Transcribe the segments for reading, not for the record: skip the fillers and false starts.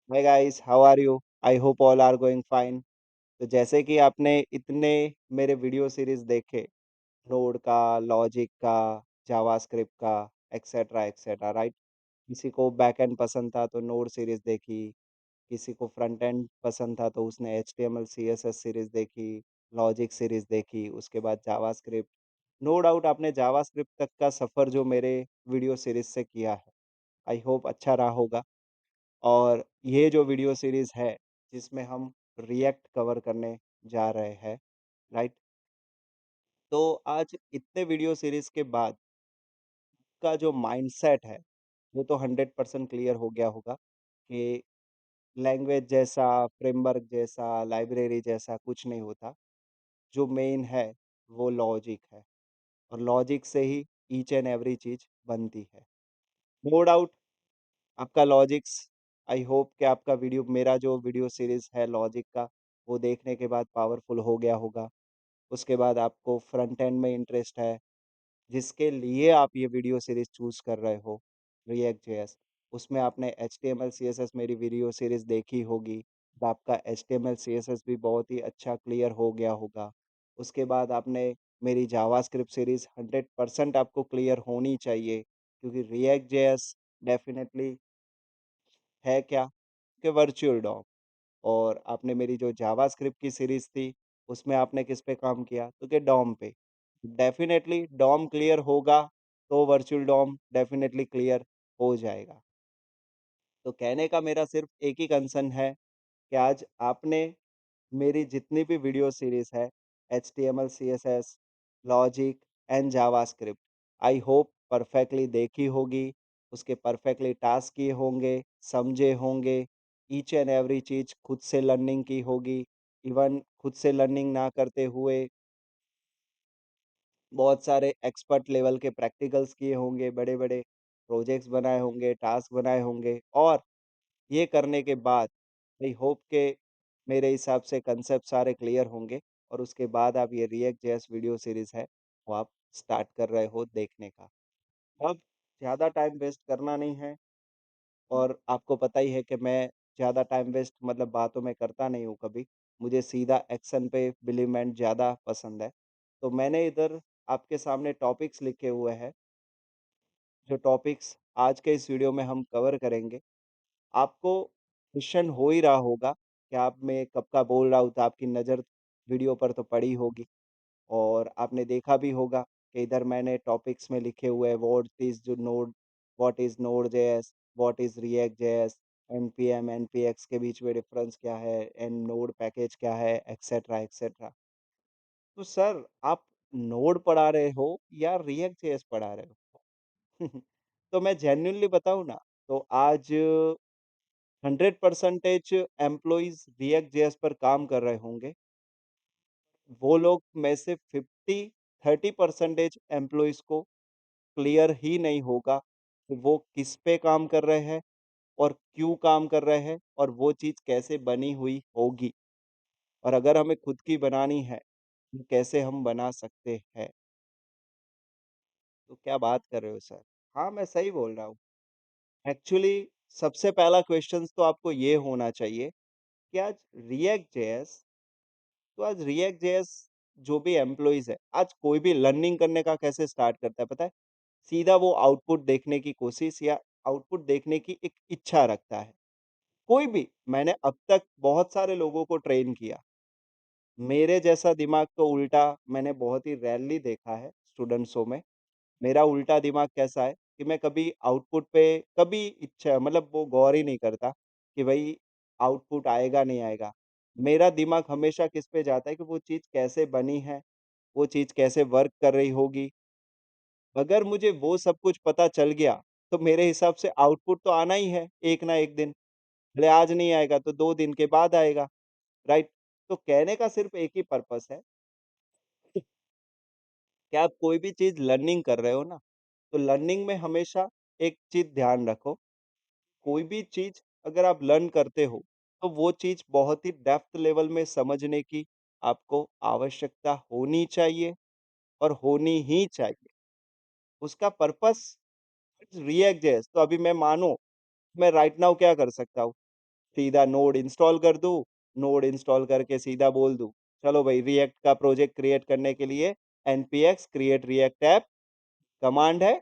Hi guys, how are you? I hope all are going fine. तो जैसे कि आपने इतने मेरे वीडियो सीरीज देखे, नोड का, लॉजिक का, जावास्क्रिप्ट का, एक्सेट्रा एक्सेट्रा, राइट? किसी को बैकएंड पसंद था तो नोड सीरीज देखी, किसी को फ्रंट एंड पसंद था तो उसने एचटीएमएल सीएसएस सीरीज देखी, लॉजिक सीरीज देखी, उसके बाद जावास्क्रिप्ट। नो डाउट आपने जावास्क्रिप्ट तक का सफ़र जो मेरे वीडियो सीरीज से किया है, आई होप अच्छा रहा होगा। और ये जो वीडियो सीरीज़ है, जिसमें हम रिएक्ट कवर करने जा रहे हैं, राइट? तो आज इतने वीडियो सीरीज़ के बाद का जो माइंडसेट है, वो तो 100% क्लियर हो गया होगा कि लैंग्वेज जैसा, फ्रेमवर्क जैसा, लाइब्रेरी जैसा कुछ नहीं होता। जो मेन है, वो लॉजिक है और लॉजिक से ही ईच एंड एवरी चीज़ बनती है। नो डाउट आपका लॉजिक्स, आई होप कि आपका वीडियो मेरा जो वीडियो सीरीज़ है लॉजिक का, वो देखने के बाद पावरफुल हो गया होगा। उसके बाद आपको फ्रंट एंड में इंटरेस्ट है, जिसके लिए आप ये वीडियो सीरीज़ चूज़ कर रहे हो, रिएक्ट जेएस। उसमें आपने एचटीएमएल सीएसएस मेरी वीडियो सीरीज़ देखी होगी, तो आपका एचटीएमएल सीएसएस भी बहुत ही अच्छा क्लियर हो गया होगा। उसके बाद आपने मेरी जावास्क्रिप्ट सीरीज़ 100% आपको क्लियर होनी चाहिए, क्योंकि रिएक्ट जेएस डेफ़िनेटली है क्या? कि वर्चुअल डॉम। और आपने मेरी जो जावास्क्रिप्ट की सीरीज़ थी, उसमें आपने किस पे काम किया? तो कि डॉम पे। डेफ़िनेटली डॉम क्लियर होगा, तो वर्चुअल डॉम डेफ़िनेटली क्लियर हो जाएगा। तो कहने का मेरा सिर्फ़ एक ही कंसर्न है कि आज आपने मेरी जितनी भी वीडियो सीरीज़ है, HTML, CSS, logic and JavaScript, I hope perfectly देखी होगी, उसके परफेक्टली टास्क किए होंगे, समझे होंगे, ईच एंड एवरी चीज़ खुद से लर्निंग की होगी। इवन खुद से लर्निंग ना करते हुए बहुत सारे एक्सपर्ट लेवल के प्रैक्टिकल्स किए होंगे, बड़े-बड़े प्रोजेक्ट्स बनाए होंगे, टास्क बनाए होंगे और ये करने के बाद आई होप के मेरे हिसाब से कंसेप्ट सारे क्लियर होंगे और उसके बाद आप ये रिएक्ट जेएस वीडियो सीरीज़ है, वो आप स्टार्ट कर रहे हो देखने का। अब ज़्यादा टाइम वेस्ट करना नहीं है और आपको पता ही है कि मैं ज़्यादा टाइम वेस्ट मतलब बातों में करता नहीं हूँ कभी। मुझे सीधा एक्शन पे इम्प्लीमेंट ज़्यादा पसंद है। तो मैंने इधर आपके सामने टॉपिक्स लिखे हुए हैं, जो टॉपिक्स आज के इस वीडियो में हम कवर करेंगे। आपको क्वेश्चन हो ही रहा होगा कि आप मैं कब का बोल रहा हूँ, तो आपकी नज़र वीडियो पर तो पड़ी होगी और आपने देखा भी होगा कि इधर मैंने टॉपिक्स में लिखे हुए हैं what is node JS, what is react JS, NPM NPX के बीच में डिफरेंस क्या है, एंड नोड पैकेज क्या है, एक्सेट्रा एक्सेट्रा। तो सर आप नोड पढ़ा रहे हो या रिएक्ट जेएस पढ़ा रहे हो? तो मैं जेन्युइनली बताऊँ ना, तो आज 100 परसेंटेज एम्प्लॉइज़ रिएक्ट जेएस पर काम कर रहे होंगे। वो लोग में से 30 परसेंटेज एम्प्लॉइज़ को क्लियर ही नहीं होगा कि वो किस पे काम कर रहे हैं और क्यों काम कर रहे हैं और वो चीज़ कैसे बनी हुई होगी। और अगर हमें खुद की बनानी है, तो कैसे हम बना सकते हैं। तो क्या बात कर रहे हो सर? हाँ, मैं सही बोल रहा हूँ। एक्चुअली सबसे पहला क्वेश्चन तो आपको ये होना चाहिए कि आज रिएक्ट जेएस तो आज रिएक्ट जेएस जो भी एम्प्लॉइज़ है, आज कोई भी लर्निंग करने का कैसे स्टार्ट करता है पता है? सीधा वो आउटपुट देखने की कोशिश या आउटपुट देखने की एक इच्छा रखता है। कोई भी मैंने अब तक बहुत सारे लोगों को ट्रेन किया। मेरे जैसा दिमाग तो उल्टा मैंने बहुत ही रेयरली देखा है स्टूडेंट्सों में। मेरा उल्टा दिमाग कैसा है कि मैं कभी आउटपुट पे कभी इच्छा मतलब वो गौर ही नहीं करता कि भई आउटपुट आएगा नहीं आएगा। मेरा दिमाग हमेशा किस पे जाता है कि वो चीज़ कैसे बनी है, वो चीज़ कैसे वर्क कर रही होगी। अगर मुझे वो सब कुछ पता चल गया, तो मेरे हिसाब से आउटपुट तो आना ही है एक ना एक दिन। भले आज नहीं आएगा तो 2 दिन के बाद आएगा, राइट? तो कहने का सिर्फ़ एक ही पर्पस है कि आप कोई भी चीज़ लर्निंग कर रहे हो ना, तो लर्निंग में हमेशा एक चीज़ ध्यान रखो, कोई भी चीज़ अगर आप लर्न करते हो, तो वो चीज़ बहुत ही डेप्थ लेवल में समझने की आपको आवश्यकता होनी चाहिए और होनी ही चाहिए। उसका पर्पस रिएक्ट जेएस तो अभी मैं मानो, मैं राइट नाउ क्या कर सकता हूँ? सीधा नोड इंस्टॉल कर दूँ, नोड इंस्टॉल करके सीधा बोल दूँ, चलो भई रिएक्ट का प्रोजेक्ट क्रिएट करने के लिए npx create react app command है,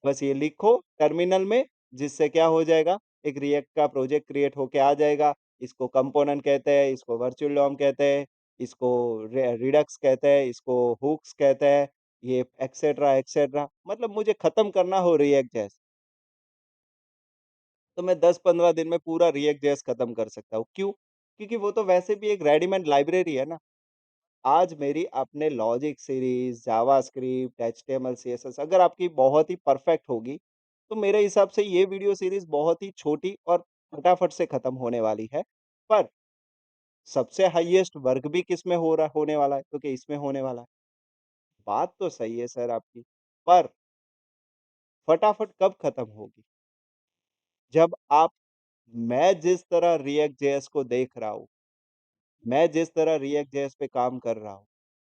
बस ये लिखो टर्मिनल में, जिससे क्या हो जाएगा, एक रिएक्ट का प्रोजेक्ट क्रिएट होके आ जाएगा। इसको कंपोनेंट कहते हैं, इसको वर्चुअल डॉम कहते हैं, इसको रिडक्स कहते हैं, इसको हुक्स कहते हैं, ये एक्सेट्रा एक्सेट्रा, मतलब मुझे खत्म करना हो रिएक्ट जेएस, तो मैं 10-15 दिन में पूरा रिएक्ट जेएस खत्म कर सकता हूँ। क्यों? क्योंकि वो तो वैसे भी एक रेडीमेड लाइब्रेरी है ना। आज मेरी आपने logic series, JavaScript, HTML, CSS अगर आपकी बहुत ही परफेक्ट होगी, तो मेरे हिसाब से ये वीडियो सीरीज़ बहुत ही छोटी और फटाफट से खत्म होने वाली है। पर सबसे हाईएस्ट वर्क भी किसमें होने वाला है? क्योंकि इसमें होने वाला है। बात तो सही है सर आपकी, पर फटाफट कब खत्म होगी? जब आप मैं जिस तरह रिएक्ट जेएस को देख रहा हूँ, मैं जिस तरह रिएक्ट जेएस पे काम कर रहा हूँ,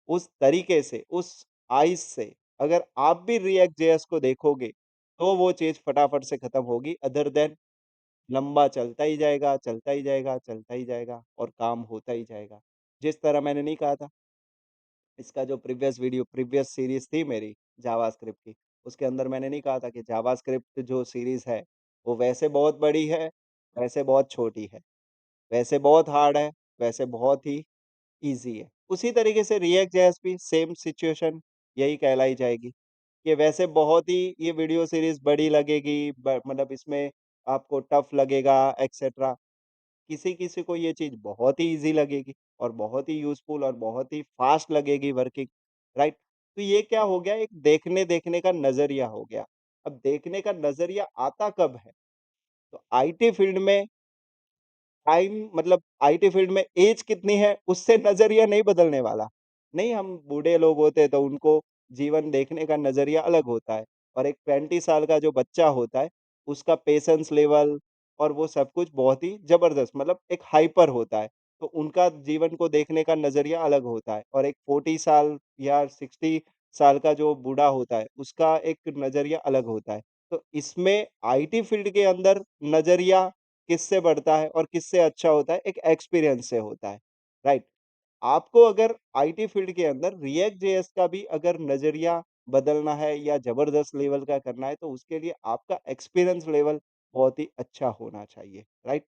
उस तरीके से, उस आइज़ से अगर आप भी रिएक्ट जेएस को देखोगे, तो वो चीज़ फटाफट से खत्म होगी, अदर देन लंबा चलता ही जाएगा, चलता ही जाएगा, चलता ही जाएगा और काम होता ही जाएगा। जिस तरह मैंने नहीं कहा था, इसका जो प्रीवियस सीरीज़ थी मेरी जावास्क्रिप्ट की, उसके अंदर मैंने नहीं कहा था कि जावास्क्रिप्ट जो सीरीज़ है, वो वैसे बहुत बड़ी है, वैसे बहुत छोटी है, वैसे बहुत हार्ड है, वैसे बहुत ही ईज़ी है। उसी तरीके से रिएक्ट जेएस भी सेम सिचुएशन यही कहलाई जाएगी, कि वैसे बहुत ही ये वीडियो सीरीज़ बड़ी लगेगी मतलब इसमें आपको टफ लगेगा एक्सेट्रा। किसी-किसी को ये चीज़ बहुत ही ईज़ी लगेगी और बहुत ही यूज़फुल और बहुत ही फ़ास्ट लगेगी वर्किंग, राइट? तो ये क्या हो गया एक देखने-देखने का नज़रिया हो गया। अब देखने का नज़रिया आता कब है? तो आईटी फील्ड में टाइम मतलब आईटी फील्ड में ऐज कितनी है, उससे नज़रिया नहीं बदलने वाला। नहीं हम बूढ़े लोग होते हैं तो उनको जीवन देखने का नज़रिया अलग होता है और एक 20 साल का जो बच्चा होता है, उसका पेशेंस लेवल और वो सब कुछ बहुत ही ज़बरदस्त मतलब एक हाइपर होता है। तो उनका जीवन को देखने का नज़रिया अलग होता है और एक 40 साल या 60 साल का जो बूढ़ा होता है, उसका एक नज़रिया अलग होता है। तो इसमें आईटी फील्ड के अंदर नज़रिया किससे बढ़ता है और किससे अच्छा होता है? एक एक्सपीरियंस से होता है, राइट? आपको अगर आईटी फील्ड के अंदर रिएक्ट जेएस का भी अगर नज़रिया बदलना है या ज़बरदस्त लेवल का करना है, तो उसके लिए आपका एक्सपीरियंस लेवल बहुत ही अच्छा होना चाहिए, राइट?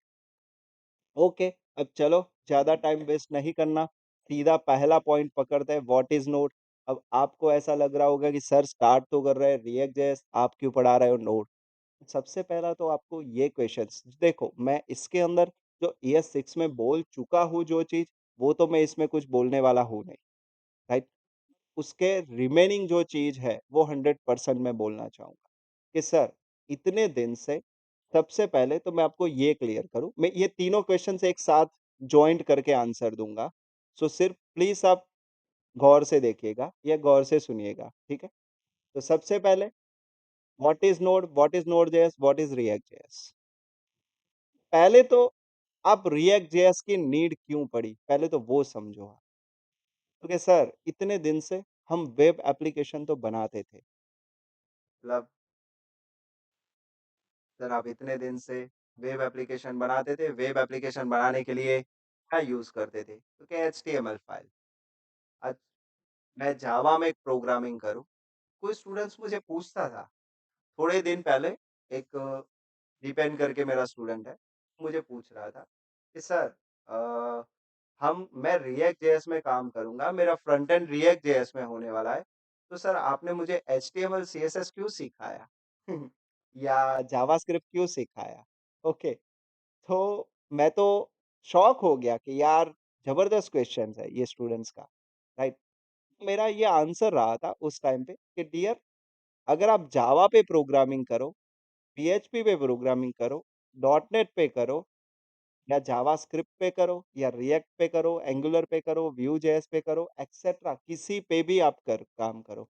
ओके, अब चलो ज़्यादा टाइम वेस्ट नहीं करना, सीधा पहला पॉइंट पकड़ते हैं व्हाट इज़ नोड? अब आपको ऐसा लग रहा होगा कि सर स्टार्ट तो कर रहे हैं रिएक्ट जेएस, आप क्यों पढ़ा रहे हो नोड? सबसे पहला तो आपको ये क्वेश्चंस देखो मैं इसके अंदर जो ES6 में बोल चुका हूँ जो चीज़, वो तो मैं इसमें कुछ बोलने वाला हूँ नहीं, राइट? उसके रिमेनिंग जो चीज़ है, वो 100% मैं बोलना चाहूँगा कि सर इतने दिन से सबसे पहले तो मैं आपको ये क्लियर करूँ, मैं ये तीनों क्वेश्चंस एक साथ जॉइंट करके आंसर दूँगा। सो सिर्फ प्लीज़ आप गौर से देखिएगा या गौर से सुनिएगा, ठीक है? तो सबसे पहले what is node JS, what is react JS? पहले तो आप रिएक्ट जेएस की नीड क्यों पड़ी? पहले तो वो समझो आप। क्योंकि सर इतने दिन से हम वेब एप्लीकेशन तो बनाते थे। मतलब सर आप इतने दिन से वेब एप्लीकेशन बनाते थे, वेब एप्लीकेशन बनाने के लिए क्या यूज़ करते थे? क्योंकि एचटीएमएल फाइल। आज मैं जावा में प्रोग्रामिंग करूँ, कोई स्टूडेंट्स मुझे पूछता था, थोड़े दिन पहले एक दीपेन करके मेरा स्टूडेंट है, मुझे पूछ रहा था कि सर अ, हम मैं रिएक्ट जेएस में काम करूँगा, मेरा फ्रंट एंड रिएक्ट जेएस में होने वाला है, तो सर आपने मुझे एचटीएमएल, सीएसएस क्यों सिखाया? या जावास्क्रिप्ट क्यों सिखाया? ओके, तो मैं तो शॉक हो गया कि यार ज़बरदस्त क्वेश्चन्स है ये स्टूडेंट्स का, राइट? मेरा ये आंसर रहा था उस टाइम पे कि डियर अगर आप जावा पे प्रोग्रामिंग करो, पीएचपी पे प्रोग्रामिंग करो, डॉट नेट पे करो या जावास्क्रिप्ट पे करो या रिएक्ट पे करो, एंगुलर पे करो, व्यू जेएस पे करो, एक्सेट्रा किसी पे भी आप कर काम करो।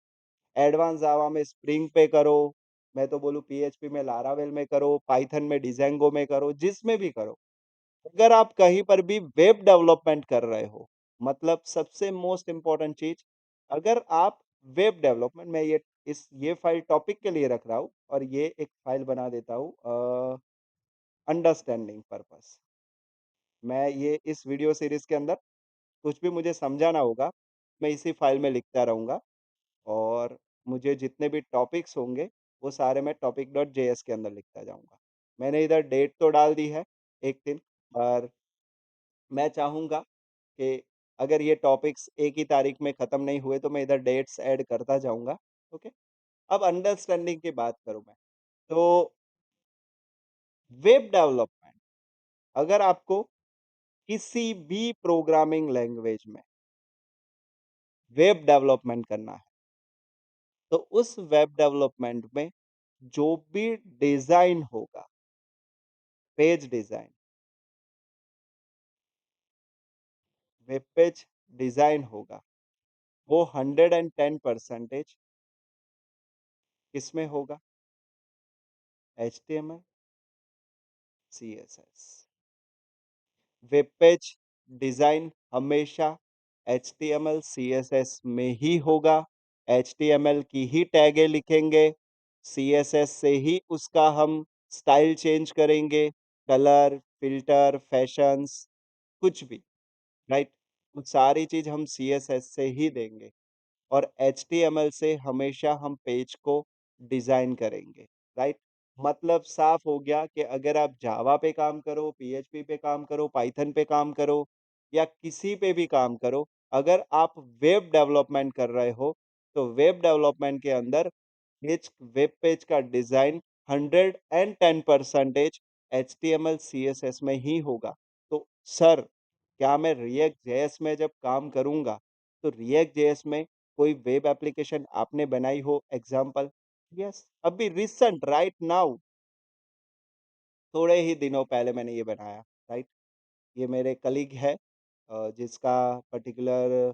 एडवांस जावा में स्प्रिंग पे करो, मैं तो बोलूँ पीएचपी में लारावेल में करो, पाइथन में डिज़ांगो में करो, जिसमें भी करो। अगर आप कहीं पर भी वेब डेवलपमेंट कर रहे हो, मतलब सबसे मोस्ट इम्पोर्टेंट चीज़, अगर आप वेब डेवलपमेंट मैं ये फ़ाइल टॉपिक के लिए रख रहा हूँ और ये एक फ़ाइल बना देता हूँ अंडरस्टैंडिंग पर्पज़। मैं ये इस वीडियो सीरीज़ के अंदर कुछ भी मुझे समझाना होगा, मैं इसी फ़ाइल में लिखता रहूँगा और मुझे जितने भी टॉपिक्स होंगे, वो सारे मैं topic.js के अंदर लिखता जाऊँगा। मैंने इधर डेट तो डाल दी है 1 दिन, पर मैं चाहूँगा कि अगर ये टॉपिक्स एक ही तारीख में ख़त्म नहीं हुए, तो मैं इधर डेट्स ऐड करता जाऊँगा, ओके? अब अंडरस्टैंडिंग की बात करूँ मैं, तो वेब डेवलपमेंट अगर आपको किसी भी प्रोग्रामिंग लैंग्वेज में वेब डेवलपमेंट करना है, तो उस वेब डेवलपमेंट में जो भी डिज़ाइन होगा, page design, web page design होगा, वो 110% किसमें होगा? HTML, CSS. Web page design हमेशा एचटीएमएल, सीएसएस में ही होगा। एचटीएमएल की ही टैगें लिखेंगे, सीएसएस से ही उसका हम स्टाइल चेंज करेंगे, कलर, फ़िल्टर, फैशंस कुछ भी, राइट? वो सारी चीज़ हम सीएसएस से ही देंगे और एचटीएमएल से हमेशा हम पेज को डिज़ाइन करेंगे, राइट? मतलब साफ हो गया कि अगर आप जावा पे काम करो, पीएचपी पे काम करो, पाइथन पे काम करो या किसी पे भी काम करो, अगर आप वेब डेवलपमेंट कर रहे हो, तो वेब डेवलपमेंट के अंदर पेज वेब पेज का डिज़ाइन 110% एचटीएमएल, सीएसएस में ही होगा। तो सर, क्या मैं रिएक्ट जेएस में जब काम करूँगा, तो रिएक्ट जेएस में कोई वेब एप्लीकेशन आपने बनाई हो एग्ज़ाम्पल? यस, अभी रिसेंट राइट नाउ थोड़े ही दिनों पहले मैंने ये बनाया, राइट? ये मेरे कलीग है जिसका पर्टिकुलर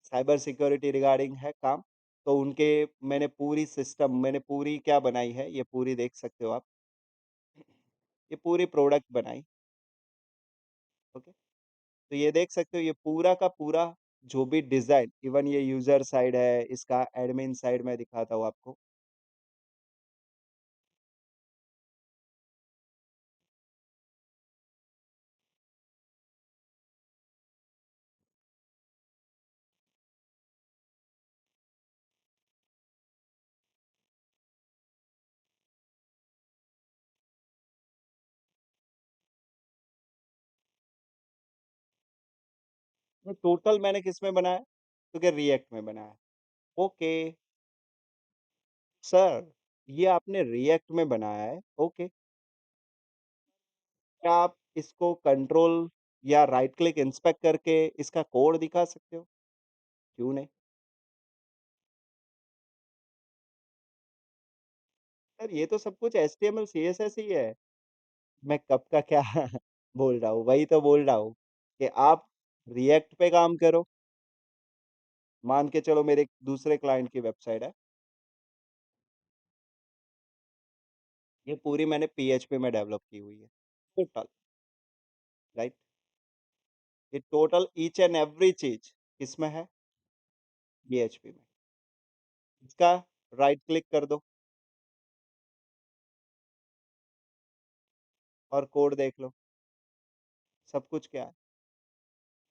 साइबर सिक्योरिटी रिगार्डिंग है काम, तो उनके मैंने पूरी क्या बनाई है, ये पूरी देख सकते हो आप। ये पूरी प्रोडक्ट बनाई, ओके? तो ये देख सकते हो ये पूरा का पूरा जो भी डिज़ाइन इवन ये यूज़र साइड है, इसका एडमिन साइड मैं दिखाता हूँ आपको। तो टोटल मैंने किसमें बनाया? तो क्या रिएक्ट में बनाया। ओके, सर ये आपने रिएक्ट में बनाया है, ओके। क्या आप इसको कंट्रोल या राइट क्लिक इंस्पेक्ट करके इसका कोड दिखा सकते हो? क्यों नहीं? सर ये तो सब कुछ एचटीएमएल सीएसएस ही है। मैं कब का क्या बोल रहा हूँ, वही तो बोल रहा हूँ कि आप रिएक्ट पे काम करो। मान के चलो मेरे एक दूसरे क्लाइंट की वेबसाइट है, ये पूरी मैंने पीएचपी में डेवलप की हुई है, टोटल, राइट? ये टोटल ईच एंड एवरी चीज़ किसमें है? पीएचपी में। इसका राइट क्लिक कर दो और कोड देख लो, सब कुछ क्या है?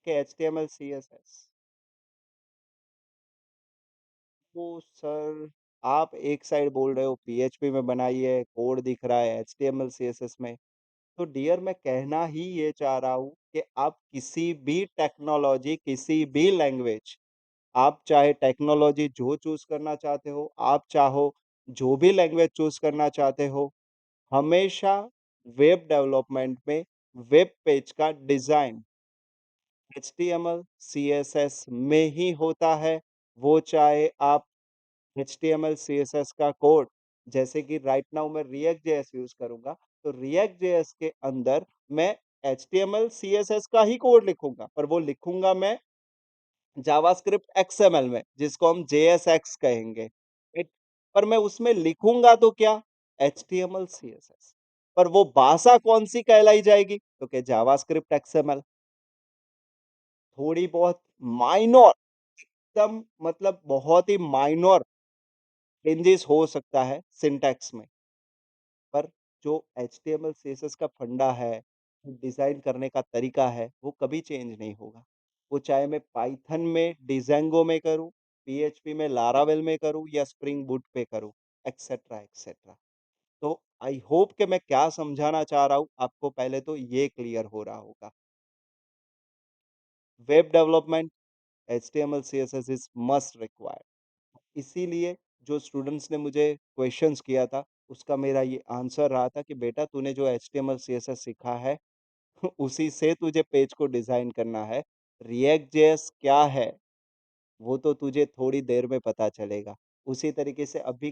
कि एचटीएमएल सीएसएस। तो सर आप एक साइड बोल रहे हो पीएचपी में बनाई है, कोड दिख रहा है एचटीएमएल सीएसएस में। तो डियर मैं कहना ही ये चाह रहा हूँ कि आप किसी भी टेक्नोलॉजी, किसी भी लैंग्वेज, आप चाहे टेक्नोलॉजी जो चूज़ करना चाहते हो, आप चाहो जो भी लैंग्वेज चूज़ करना चाहते हो, हमेशा वेब डेवलपमेंट में वेब पेज का डिज़ाइन एचटीएमएल, सीएसएस में ही होता है। वो चाहे आप एचटीएमएल, सीएसएस का कोड जैसे कि राइट नाउ मैं रिएक्ट जेएस यूज़ करूँगा, तो रिएक्ट जेएस के अंदर मैं एचटीएमएल, सीएसएस का ही कोड लिखूँगा, पर वो लिखूँगा मैं जावास्क्रिप्ट एक्सएमएल में, जिसको हम जेएसएक्स कहेंगे, राइट? पर मैं उसमें लिखूँगा तो क्या? HTML, CSS. पर वो भाषा कौन-सी कहलाई जाएगी? तो क्या जावास्क्रिप्ट एक्सएमएल। थोड़ी बहुत माइनर एकदम मतलब बहुत ही माइनर चेंजेस हो सकता है सिंटैक्स में, पर जो एचटीएमएल सीएसएस का फंडा है, डिज़ाइन करने का तरीका है, वो कभी चेंज नहीं होगा। वो चाहे मैं पाइथन में, डिज़ेंगो में करूँ, पीएचपी में, लारावेल में करूँ या स्प्रिंग बूट पे करूँ, एक्सेट्रा, एक्सेट्रा। तो आई होप कि मैं क्या समझाना चाह रहा हूँ, आपको पहले तो ये क्लियर हो रहा होगा। Web development, HTML, CSS is must required. इसीलिए जो स्टूडेंट्स ने मुझे क्वेश्चंस किया था, उसका मेरा ये आंसर रहा था कि बेटा तूने जो एचटीएमएल, सीएसएस सीखा है, उसी से तुझे पेज को डिज़ाइन करना है। रिएक्ट जेएस क्या है, वो तो तुझे थोड़ी देर में पता चलेगा। उसी तरीके से अभी